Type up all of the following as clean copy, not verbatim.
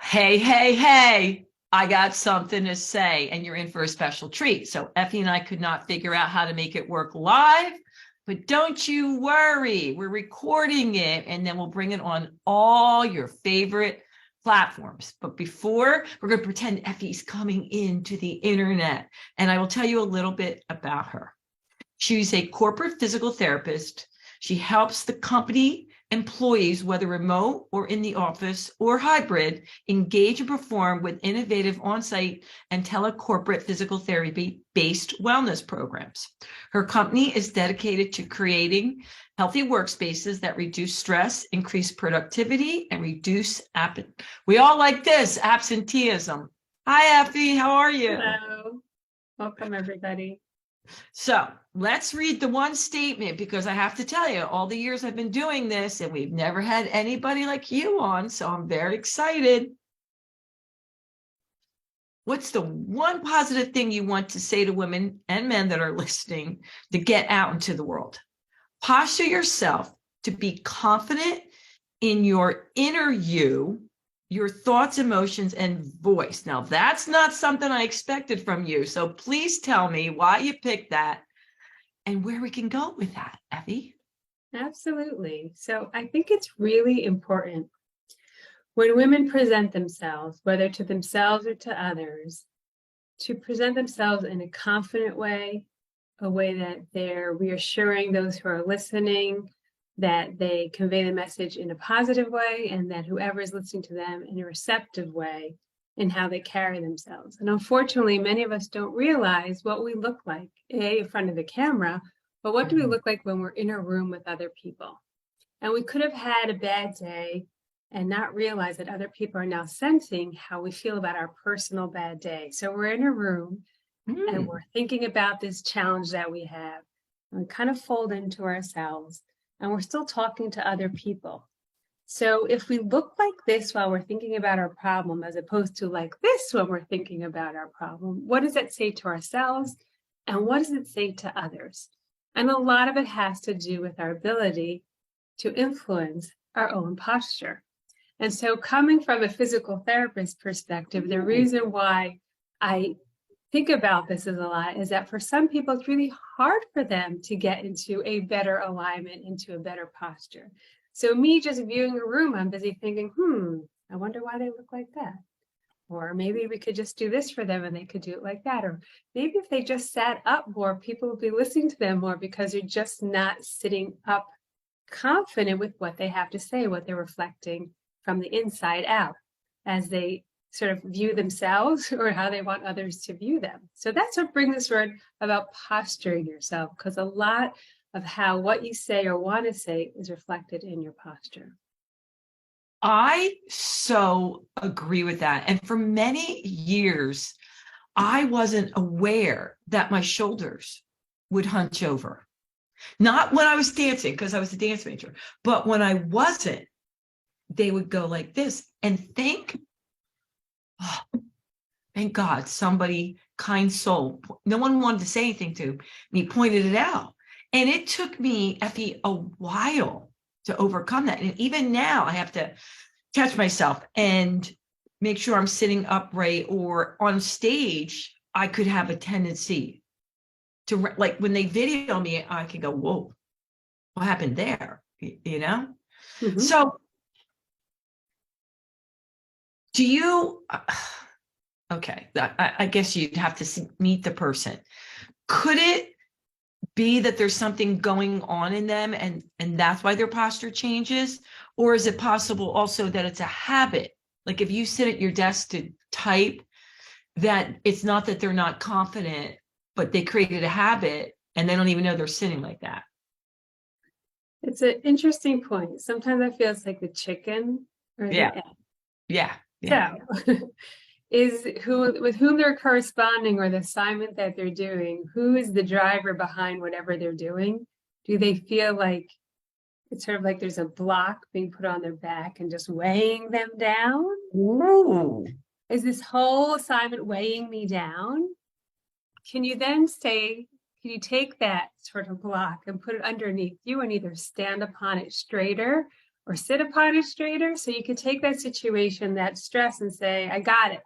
Hey, hey, hey, I got something to say, and you're in for a special treat. So Effie and I could not figure out how to make it work live, but don't you worry. We're recording it, and then we'll bring it on all your favorite platforms. But before, we're going to pretend Effie's coming into the internet, and I will tell you a little bit about her. She's a corporate physical therapist. She helps the company employees, whether remote or in the office or hybrid, engage and perform with innovative on-site and tele-corporate physical therapy-based wellness programs. Her company is dedicated to creating healthy workspaces that reduce stress, increase productivity, and reduce we all like this, absenteeism. Hi, Effie. How are you? Hello. Welcome, everybody. So let's read the one statement, because I have to tell you, all the years I've been doing this and we've never had anybody like you on, so I'm very excited. What's the one positive thing you want to say to women and men that are listening to get out into the world? Posture yourself to be confident in your inner you, your thoughts, emotions, and voice. Now, that's not something I expected from you. So please tell me why you picked that and where we can go with that, Effie. Absolutely. So I think it's really important when women present themselves, whether to themselves or to others, to present themselves in a confident way, a way that they're reassuring those who are listening, that they convey the message in a positive way, and that whoever is listening to them in a receptive way in how they carry themselves. And unfortunately, many of us don't realize what we look like, in front of the camera, but what do we look like when we're in a room with other people? And we could have had a bad day and not realize that other people are now sensing how we feel about our personal bad day. So we're in a room and we're thinking about this challenge that we have, and we kind of fold into ourselves, and we're still talking to other people. So if we look like this while we're thinking about our problem, as opposed to like this when we're thinking about our problem, what does it say to ourselves? And what does it say to others? And a lot of it has to do with our ability to influence our own posture. And so coming from a physical therapist perspective, the reason why I think about this is a lot is that for some people, it's really hard for them to get into a better alignment, into a better posture. So me just viewing a room, I'm busy thinking, I wonder why they look like that. Or maybe we could just do this for them and they could do it like that. Or maybe if they just sat up more, people would be listening to them more, because they're just not sitting up confident with what they have to say, what they're reflecting from the inside out as they sort of view themselves or how they want others to view them. So that's what brings this word about posturing yourself, because a lot of how what you say or want to say is reflected in your posture. I so agree with that. And for many years, I wasn't aware that my shoulders would hunch over. Not when I was dancing, because I was a dance major, but when I wasn't, they would go like this. And thank God, somebody, kind soul, no one wanted to say anything to me, pointed it out. And it took me, Effie, a while to overcome that. And even now, I have to catch myself and make sure I'm sitting upright, or on stage, I could have a tendency to, like, when they video me, I can go, whoa, what happened there? You know? Mm-hmm. So do you, okay, I guess you'd have to meet the person. Could it be that there's something going on in them and that's why their posture changes? Or is it possible also that it's a habit? Like if you sit at your desk to type, that it's not that they're not confident, but they created a habit and they don't even know they're sitting like that. It's an interesting point. Sometimes I feel it's like the chicken or the egg. Yeah. So is who with whom they're corresponding, or the assignment that they're doing, who is the driver behind whatever they're doing? Do they feel like it's sort of like there's a block being put on their back and just weighing them down? Ooh. Is this whole assignment weighing me down? Can you then say, can you take that sort of block and put it underneath you and either stand upon it straighter or sit upon it straighter. So you could take that situation, that stress, and say, I got it.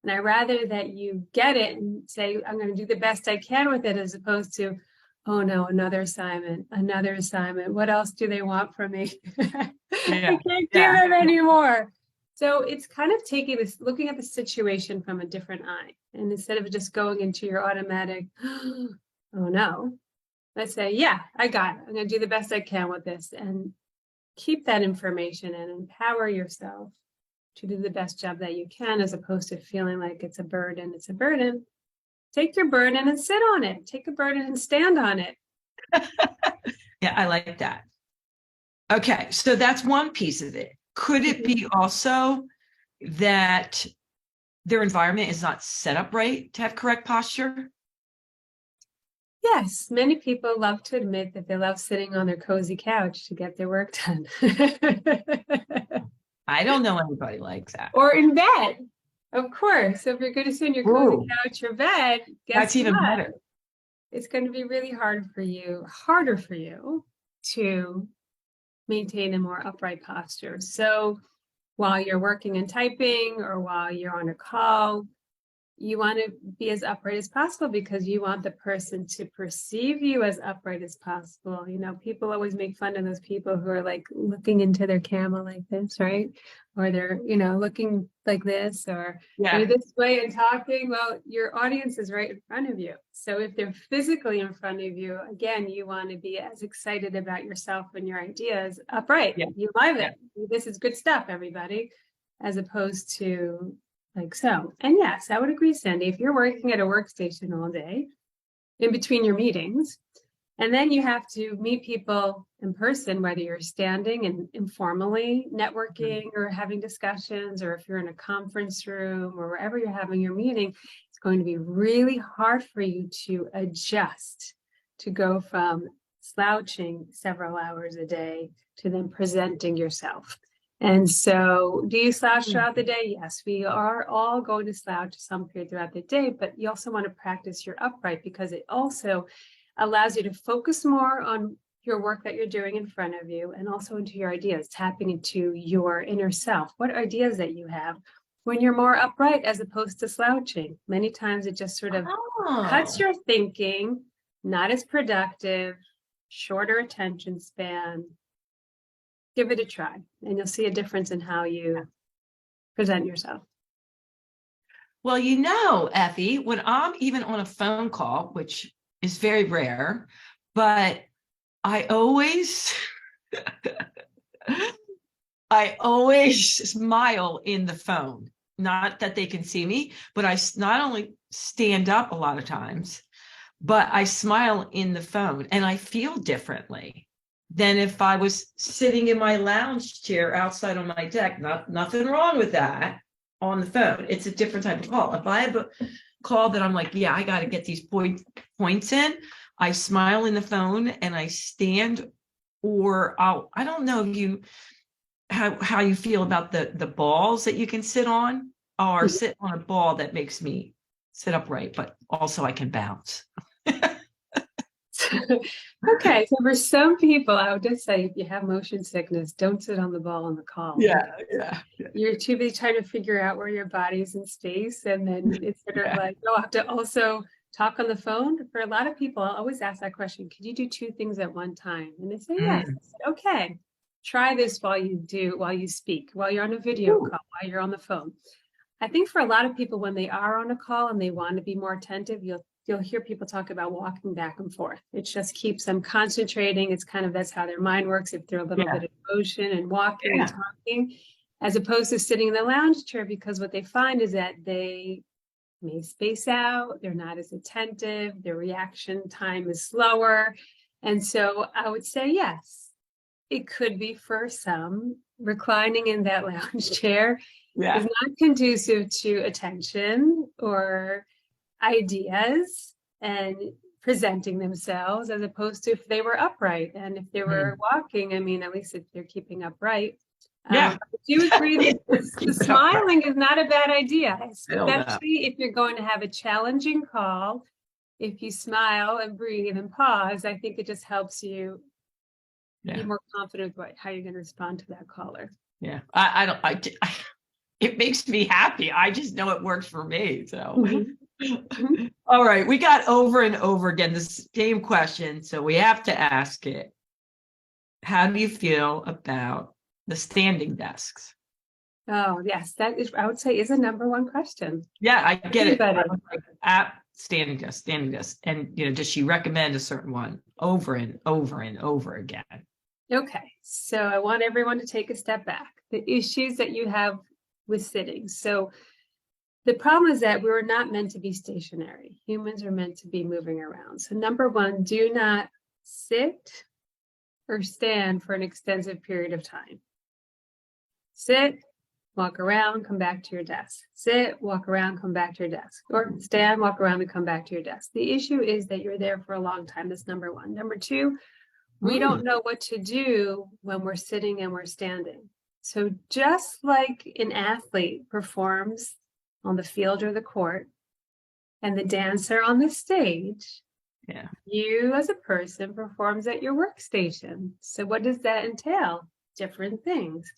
And I rather that you get it and say, I'm going to do the best I can with it, as opposed to, oh no, another assignment. What else do they want from me? I can't do that anymore. So it's kind of taking this, looking at the situation from a different eye. And instead of just going into your automatic, oh no, let's say, yeah, I got it. I'm going to do the best I can with this, and keep that information and empower yourself to do the best job that you can, as opposed to feeling like it's a burden. It's a burden. Take your burden and sit on it. Take a burden and stand on it. Yeah, I like that. Okay, so that's one piece of it. Could it be also that their environment is not set up right to have correct posture? Yes, many people love to admit that they love sitting on their cozy couch to get their work done. I don't know anybody like that. Or in bed, of course. So if you're going to sit in your cozy couch or bed, that's even better. It's going to be really harder for you to maintain a more upright posture. So while you're working and typing, or while you're on a call, you want to be as upright as possible, because you want the person to perceive you as upright as possible. You know, people always make fun of those people who are like looking into their camera like this, right? Or they're, you know, looking like this, or this way and talking. Well, your audience is right in front of you. So if they're physically in front of you, again, you want to be as excited about yourself and your ideas upright. Yeah. You love it. This is good stuff, everybody, as opposed to like so. And yes, I would agree, Sandy, if you're working at a workstation all day in between your meetings, and then you have to meet people in person, whether you're standing and informally networking or having discussions, or if you're in a conference room or wherever you're having your meeting, it's going to be really hard for you to adjust, to go from slouching several hours a day to then presenting yourself. And so, do you slouch throughout the day? Yes, we are all going to slouch some period throughout the day, but you also want to practice your upright, because it also allows you to focus more on your work that you're doing in front of you, and also into your ideas, tapping into your inner self. What ideas that you have when you're more upright as opposed to slouching? Many times it just sort of cuts your thinking, not as productive, shorter attention span. Give it a try, and you'll see a difference in how you present yourself. Well, you know, Effie, when I'm even on a phone call, which is very rare, but I always smile in the phone. Not that they can see me, but I not only stand up a lot of times, but I smile in the phone, and I feel differently than if I was sitting in my lounge chair outside on my deck. Nothing wrong with that on the phone. It's a different type of call. If I have a call that I'm like, yeah, I got to get these points in, I smile in the phone and I stand, or I don't know if you how you feel about the balls that you can sit on, or sit on a ball that makes me sit upright, but also I can bounce. Okay, so for some people, I would just say, if you have motion sickness, don't sit on the ball on the call. Yeah. You're too busy trying to figure out where your body's in space, and then it's sort of like, you'll have to also talk on the phone. For a lot of people, I'll always ask that question: could you do two things at one time? And they say yes. I said, okay, try this while you speak, while you're on a video call, while you're on the phone. I think for a lot of people, when they are on a call and they want to be more attentive, you'll hear people talk about walking back and forth. It just keeps them concentrating. It's kind of, that's how their mind works, if they're a little bit of motion and walking and talking, as opposed to sitting in the lounge chair, because what they find is that they may space out, they're not as attentive, their reaction time is slower. And so I would say, yes, it could be for some, reclining in that lounge chair is not conducive to attention or ideas and presenting themselves, as opposed to if they were upright. And if they were walking, I mean, at least if they're keeping upright. I do agree that the smiling is not a bad idea, especially if you're going to have a challenging call. If you smile and breathe and pause, I think it just helps you be more confident with how you're going to respond to that caller. Yeah. It makes me happy. I just know it works for me. So, all right. We got over and over again the same question. So we have to ask it. How do you feel about the standing desks? Oh, yes. That is, I would say, is a number one question. Yeah, I get it. Everybody. Standing desk. And, does she recommend a certain one over and over and over again? Okay. So I want everyone to take a step back. The issues that you have with sitting. So the problem is that we're not meant to be stationary. Humans are meant to be moving around. So number one, do not sit or stand for an extensive period of time. Sit, walk around, come back to your desk. Sit, walk around, come back to your desk. Or stand, walk around, and come back to your desk. The issue is that you're there for a long time. That's number one. Number two, we don't know what to do when we're sitting and we're standing. So just like an athlete performs on the field or the court and the dancer on the stage, you as a person performs at your workstation. So what does that entail? Different things.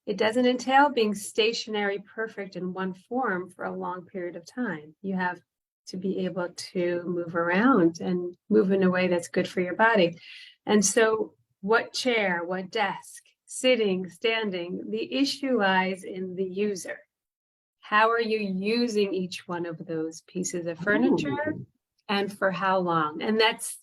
It doesn't entail being stationary, perfect in one form for a long period of time. You have to be able to move around and move in a way that's good for your body. And so what chair, what desk, sitting, standing, the issue lies in the user. How are you using each one of those pieces of furniture and for how long? And that's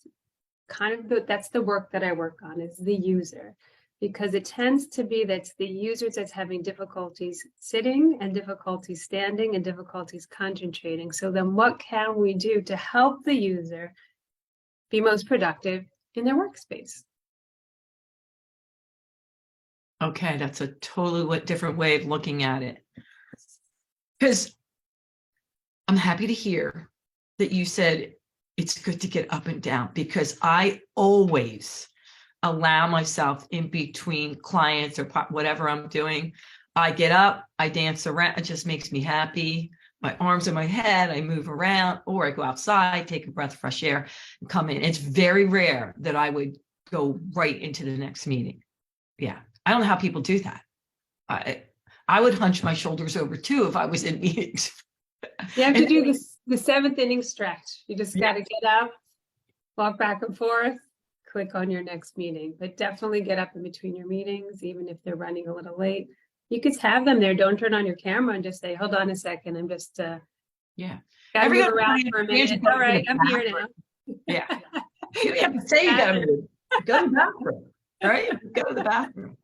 kind of that's the work that I work on, is the user, because it tends to be that's the user that's having difficulties sitting and difficulties standing and difficulties concentrating. So then what can we do to help the user be most productive in their workspace? Okay, that's a totally different way of looking at it. Because I'm happy to hear that you said it's good to get up and down, because I always allow myself in between clients or whatever I'm doing. I get up, I dance around. It just makes me happy. My arms in my head, I move around, or I go outside, take a breath of fresh air, and come in. It's very rare that I would go right into the next meeting. Yeah. I don't know how people do that. I would hunch my shoulders over too if I was in meetings. You have to do the seventh inning stretch. You just got to get up, walk back and forth, click on your next meeting. But definitely get up in between your meetings, even if they're running a little late. You could have them there. Don't turn on your camera and just say, hold on a second. I'm just gotta move around for a minute. All right, I'm here now. Yeah. You have to say you gotta move. Go to the bathroom. Right? Go to the bathroom.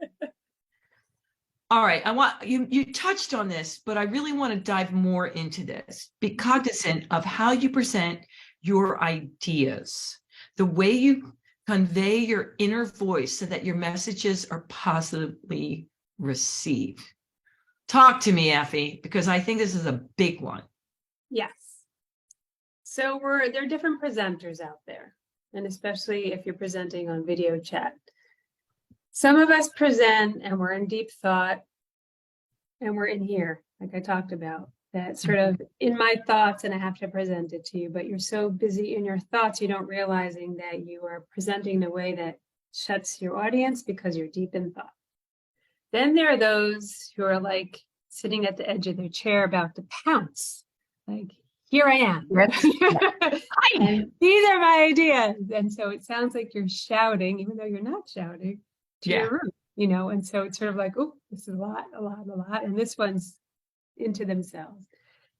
All right. I want you touched on this, but I really want to dive more into this. Be cognizant of how you present your ideas, the way you convey your inner voice so that your messages are positively received. Talk to me, Effie, because I think this is a big one. Yes. So there are different presenters out there, and especially if you're presenting on video chat. Some of us present and we're in deep thought and we're in here, like I talked about, that sort of in my thoughts and I have to present it to you, but you're so busy in your thoughts, you don't realizing that you are presenting in a way that shuts your audience because you're deep in thought. Then there are those who are like sitting at the edge of their chair about to pounce, like, here I am. And these are my ideas. And so it sounds like you're shouting, even though you're not shouting, to your room, and so it's sort of like, oh, this is a lot. And this one's into themselves.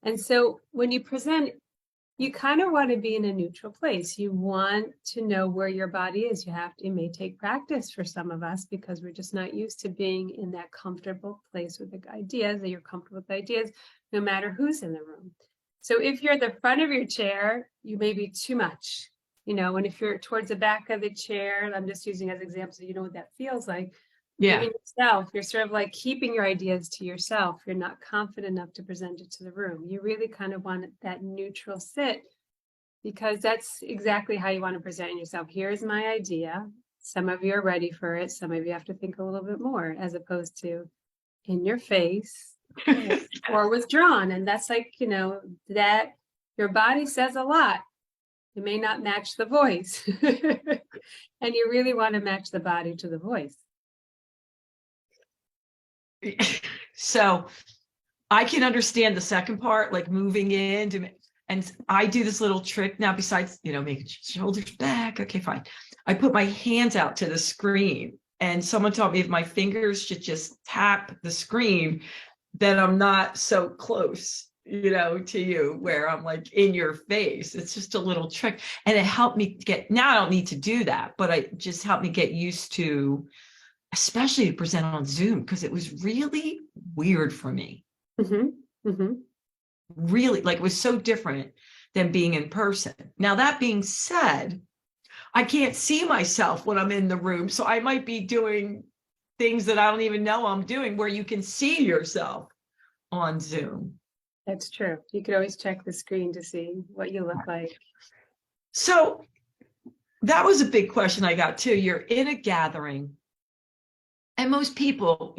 And so when you present, you kind of want to be in a neutral place. You want to know where your body is. It may take practice for some of us because we're just not used to being in that comfortable place with the ideas, that you're comfortable with ideas, no matter who's in the room. So if you're at the front of your chair, you may be too much. And if you're towards the back of the chair, I'm just using as an example so you know what that feels like. Yeah. Yourself, you're sort of like keeping your ideas to yourself. You're not confident enough to present it to the room. You really kind of want that neutral sit, because that's exactly how you want to present yourself. Here's my idea. Some of you are ready for it. Some of you have to think a little bit more, as opposed to in your face or withdrawn. And that's like, that your body says a lot. It may not match the voice. And you really want to match the body to the voice. So I can understand the second part, like moving in to, and I do this little trick now besides, making shoulders back. Okay, fine. I put my hands out to the screen, and someone taught me if my fingers should just tap the screen, then I'm not so close, to you where I'm like in your face. It's just a little trick. And it helped me now I don't need to do that, but it just helped me get used to, especially to present on Zoom, because it was really weird for me. Mm-hmm. Mm-hmm. Really, like, it was so different than being in person. Now, that being said, I can't see myself when I'm in the room. So I might be doing things that I don't even know I'm doing where you can see yourself on Zoom. That's true. You could always check the screen to see what you look like. So that was a big question I got too. You're in a gathering, and most people,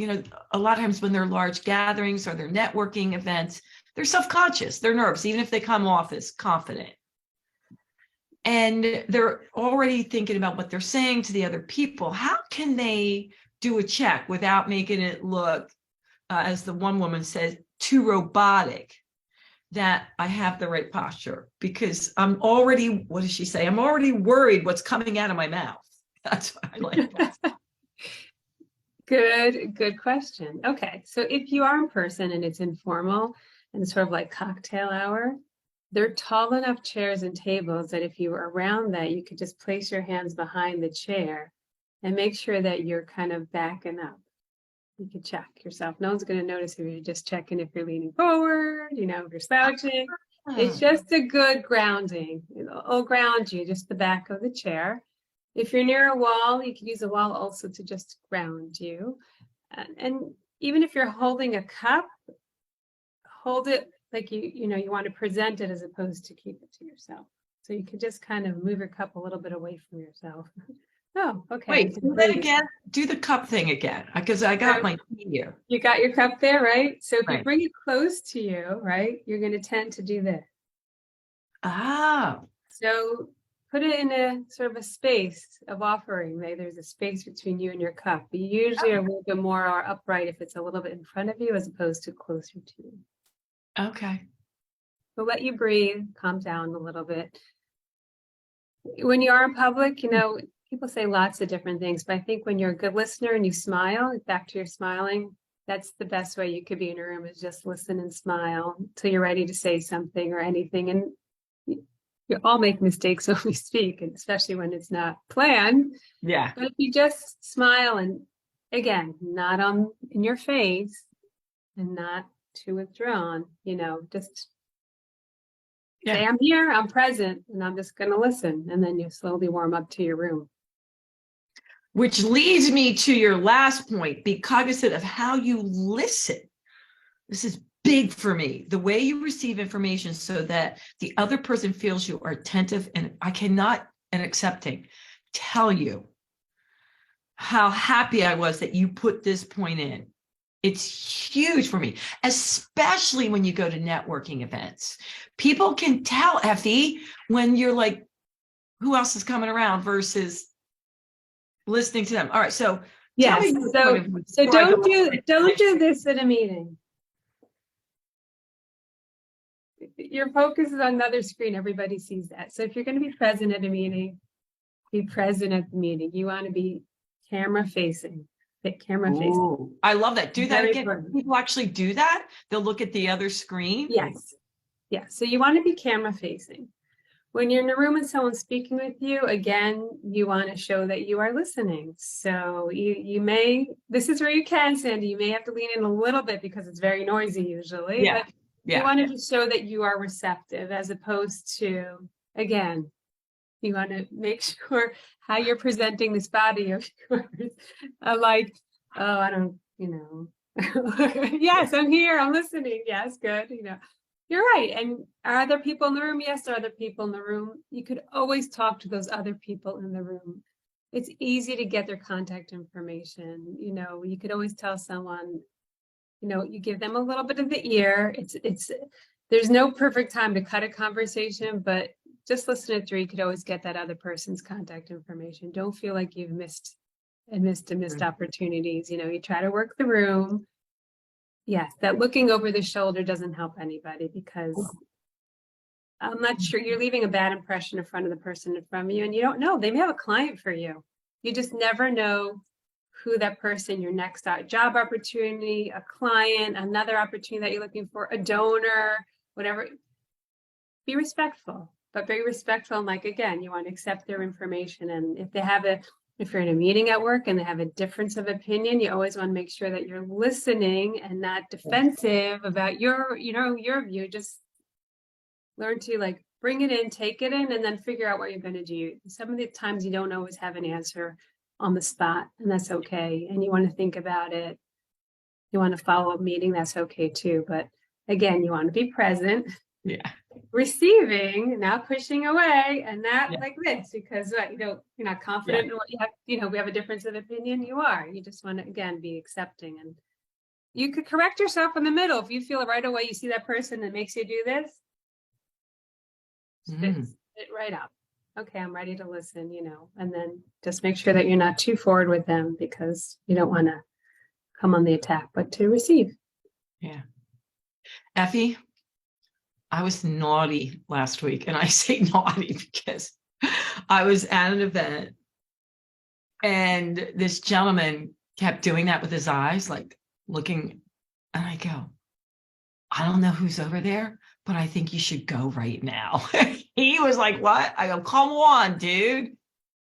a lot of times when they're large gatherings or they're networking events, they're self-conscious, they're nervous, even if they come off as confident. And they're already thinking about what they're saying to the other people. How can they do a check without making it look, as the one woman says, too robotic, that I have the right posture? Because I'm already, what does she say? I'm already worried what's coming out of my mouth. That's what I like. Good question. Okay, so if you are in person and it's informal and it's sort of like cocktail hour, there are tall enough chairs and tables that if you were around that, you could just place your hands behind the chair and make sure that you're kind of backing up. You can check yourself. No one's going to notice if you're just checking if you're leaning forward, if you're slouching. It's just a good grounding. It'll ground you, just the back of the chair. If you're near a wall, you can use a wall also to just ground you. And even if you're holding a cup, hold it like you want to present it as opposed to keep it to yourself. So you could just kind of move your cup a little bit away from yourself. Oh, okay. Wait, do that again. Do the cup thing again, because I got my tea here. You got your cup there, right? So if Right. you bring it close to you, right, you're going to tend to do this. Ah. So put it in a sort of a space of offering. There's a space between you and your cup. You usually are a little bit more upright if it's a little bit in front of you as opposed to closer to you. Okay. So let you breathe, calm down a little bit. When you are in public, people say lots of different things, but I think when you're a good listener and you smile, back to your smiling, that's the best way you could be in a room, is just listen and smile until you're ready to say something or anything. And you all make mistakes when we speak, and especially when it's not planned. Yeah. But if you just smile, and again, not in your face and not too withdrawn, just say, I'm here, I'm present, and I'm just going to listen. And then you slowly warm up to your room. Which leads me to your last point: be cognizant of how you listen. This is big for me. The way you receive information so that the other person feels you are attentive. And I cannot, and accepting, tell you how happy I was that you put this point in. It's huge for me, especially when you go to networking events. People can tell, Effie, when you're like, who else is coming around versus listening to them. All right, so yes, so don't do this at a meeting. Your focus is on another screen. Everybody sees that. So if you're going to be present at a meeting, be present at the meeting. You want to be camera facing. Ooh, I love that. Do that Very again. important. People actually do that. They'll look at the other screen. Yes. So you want to be camera facing. When you're in a room and someone's speaking with you, again, you want to show that you are listening. So you may, this is where you can, Sandy, you may have to lean in a little bit because it's very noisy usually. Yeah. But you want to just show that you are receptive, as opposed to, again, you want to make sure how you're presenting this body of yours. Like, oh, I don't, yes, I'm here, I'm listening. Yes, good. You're right. And are there people in the room? Yes, there are other people in the room. You could always talk to those other people in the room. It's easy to get their contact information. You could always tell someone, you give them a little bit of the ear. There's no perfect time to cut a conversation, but just listen it through. You could always get that other person's contact information. Don't feel like you've missed opportunities. You try to work the room. Yes, that looking over the shoulder doesn't help anybody, because I'm not sure, you're leaving a bad impression in front of the person in front of you, and you don't know. They may have a client for you. You just never know who that person, your next job opportunity, a client, another opportunity that you're looking for, a donor, whatever. Be respectful, but be respectful. And like, again, you want to accept their information. And if you're in a meeting at work and they have a difference of opinion, you always want to make sure that you're listening and not defensive about your view. Just learn to like bring it in, take it in, and then figure out what you're going to do. Some of the times you don't always have an answer on the spot, and that's okay. And you want to think about it. You want to follow up meeting, that's okay too. But again, you want to be present. Yeah. Receiving, not pushing away, and not like this, because you're not confident in what you have. We have a difference of opinion. You are. You just want to, again, be accepting. And you could correct yourself in the middle. If you feel right away, you see that person that makes you do this, sit right up. Okay, I'm ready to listen, and then just make sure that you're not too forward with them, because you don't want to come on the attack, but to receive. Yeah. Effie, I was naughty last week, and I say naughty because I was at an event and this gentleman kept doing that with his eyes, like looking, and I go, I don't know who's over there, but I think you should go right now. He was like, what? I go, come on, dude.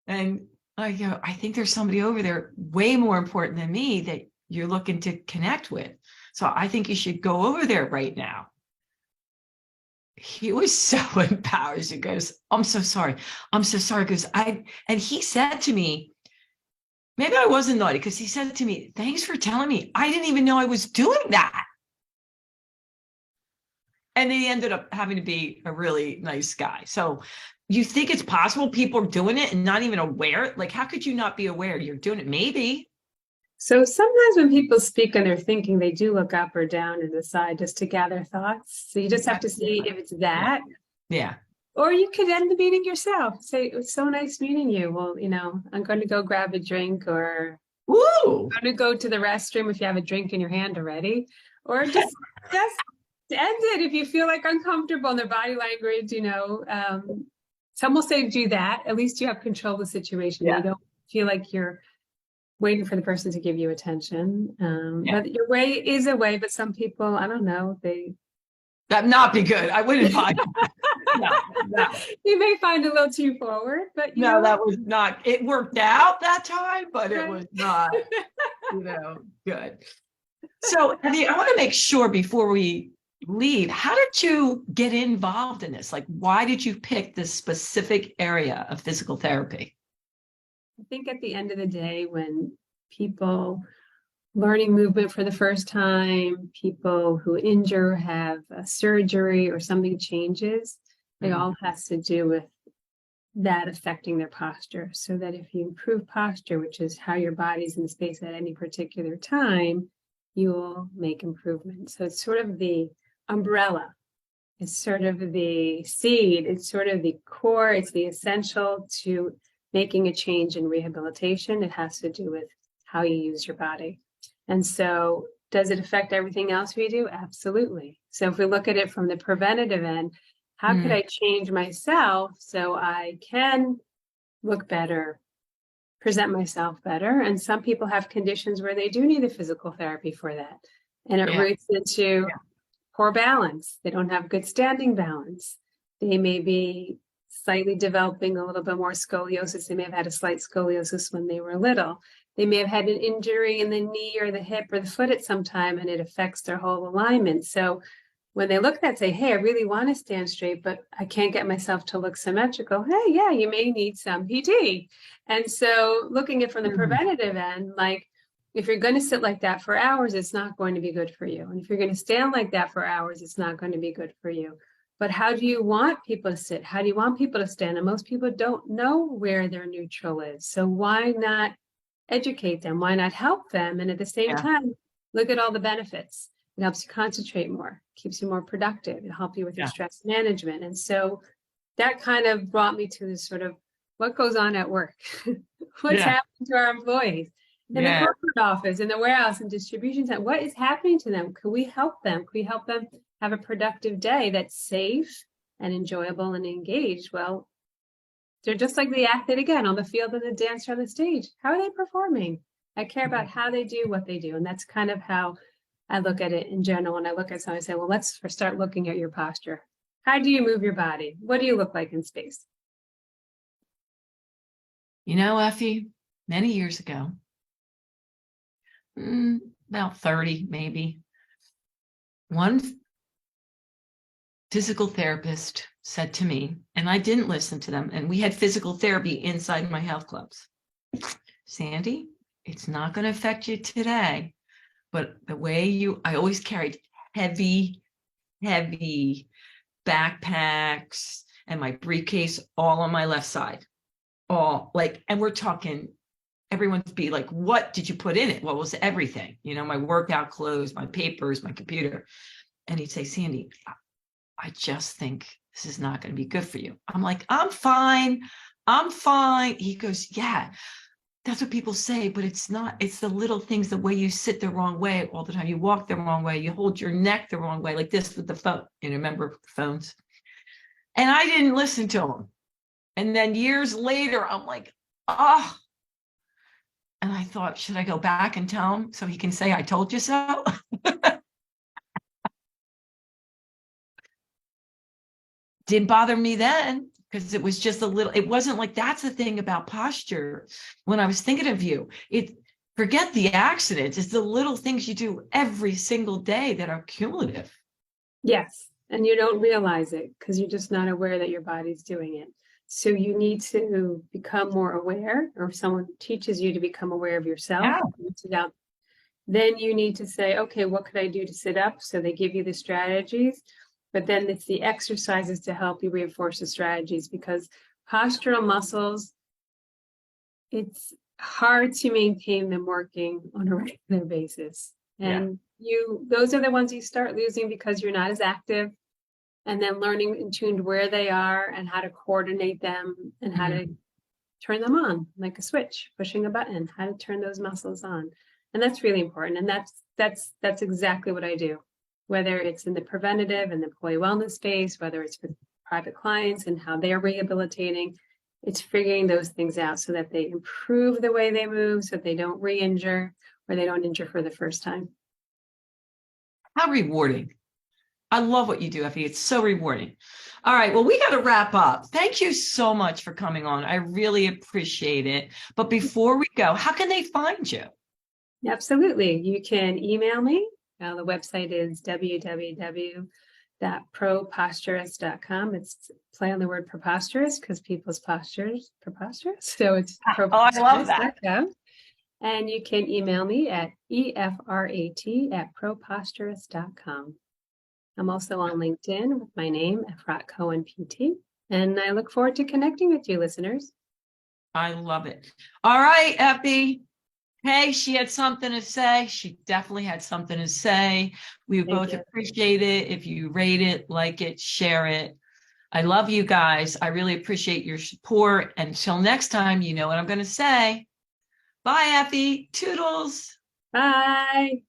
And I go, I think there's somebody over there way more important than me that you're looking to connect with. So I think you should go over there right now. He was so embarrassed. He goes, I'm so sorry. I'm so sorry. Because and he said to me, maybe I wasn't naughty, because he said to me, thanks for telling me. I didn't even know I was doing that. And he ended up having to be a really nice guy. So you think it's possible people are doing it and not even aware? Like, how could you not be aware you're doing it? Maybe. So sometimes when people speak and they're thinking, they do look up or down and decide just to gather thoughts. So you just have to see if it's that. Yeah. Or you could end the meeting yourself. Say, it was so nice meeting you. Well, I'm going to go grab a drink, or Ooh. I'm going to go to the restroom if you have a drink in your hand already. Or just end it if you feel like uncomfortable in their body language. Some will say do that. At least you have control of the situation. You don't feel like you're waiting for the person to give you attention. But your way is a way, but some people, I don't know, that'd not be good. I wouldn't find no. You may find it a little too forward, but that was not, it worked out that time, but it was not, good. So I want to make sure before we leave, how did you get involved in this? Like, why did you pick this specific area of physical therapy? I think at the end of the day, when people learning movement for the first time, people who injure, have a surgery or something changes, it all has to do with that affecting their posture. So that if you improve posture, which is how your body's in space at any particular time, you will make improvements. So it's sort of the umbrella. It's sort of the seed. It's sort of the core. It's the essential to making a change in rehabilitation. It has to do with how you use your body. And so does it affect everything else we do? Absolutely. So if we look at it from the preventative end, how could I change myself so I can look better, present myself better? And some people have conditions where they do need a physical therapy for that. And it roots into poor balance. They don't have good standing balance. They may be slightly developing a little bit more scoliosis. They may have had a slight scoliosis when they were little. They may have had an injury in the knee or the hip or the foot at some time, and it affects their whole alignment. So when they look at that, say, hey, I really want to stand straight, but I can't get myself to look symmetrical. Hey, yeah, you may need some PT. And so looking at it from the preventative end, like, if you're going to sit like that for hours, it's not going to be good for you. And if you're going to stand like that for hours, it's not going to be good for you. But how do you want people to sit? How do you want people to stand? And most people don't know where their neutral is. So why not educate them? Why not help them? And at the same time, look at all the benefits. It helps you concentrate more, keeps you more productive. It helps you with your stress management. And so that kind of brought me to this sort of what goes on at work, what's Yeah. happening to our employees in the Yeah. corporate office, in the warehouse and distribution center. What is happening to them? Could we help them? Could we help them have a productive day that's safe and enjoyable and engaged? Well, they're just like the athlete again on the field and the dancer on the stage. How are they performing? I care about how they do what they do. And that's kind of how I look at it in general. When I look at someone, I say, well, let's start looking at your posture. How do you move your body? What do you look like in space? You know, Effie, many years ago, about 30 maybe, one physical therapist said to me, and I didn't listen to them, and we had physical therapy inside my health clubs. Sandy, it's not going to affect you today, but the way I always carried heavy backpacks and my briefcase all on my left side, all like, and we're talking, everyone's be like, what did you put in it? What was everything? You know, my workout clothes, my papers, my computer. And he'd say, Sandy, I just think this is not going to be good for you. I'm like, I'm fine. He goes, yeah, that's what people say, but it's not. It's the little things, the way you sit the wrong way all the time. You walk the wrong way. You hold your neck the wrong way, like this with the phone. You remember phones? And I didn't listen to him. And then years later, I'm like, oh. And I thought, should I go back and tell him so he can say, I told you so? Didn't bother me then because it was just a little, it wasn't like, that's the thing about posture. When I was thinking of you, forget the accidents. It's the little things you do every single day that are cumulative. Yes. And you don't realize it because you're just not aware that your body's doing it. So you need to become more aware, or if someone teaches you to become aware of yourself, Yeah. then you need to say, okay, what could I do to sit up? So they give you the strategies, but then it's the exercises to help you reinforce the strategies, because postural muscles, it's hard to maintain them working on a regular basis. And those are the ones you start losing because you're not as active. And then learning and tuned where they are and how to coordinate them and how to turn them on, like a switch, pushing a button, how to turn those muscles on. And that's really important. And that's exactly what I do, whether it's in the preventative and the employee wellness space, whether it's with private clients and how they're rehabilitating. It's figuring those things out so that they improve the way they move, so that they don't re-injure or they don't injure for the first time. How rewarding. I love what you do, Effie. It's so rewarding. All right. Well, we got to wrap up. Thank you so much for coming on. I really appreciate it. But before we go, how can they find you? Absolutely. You can email me. The website is www.proposturist.com. It's play on the word preposterous because people's postures preposterous. So it's proposturist.com. And you can email me at efrat@proposturist.com. I'm also on LinkedIn with my name, Efrat Cohen PT, and I look forward to connecting with you, listeners. I love it. All right, Effie. Hey, she had something to say. She definitely had something to say. We both appreciate it. If you rate it, like it, share it. I love you guys. I really appreciate your support. Until next time, you know what I'm going to say. Bye, Effie. Toodles. Bye.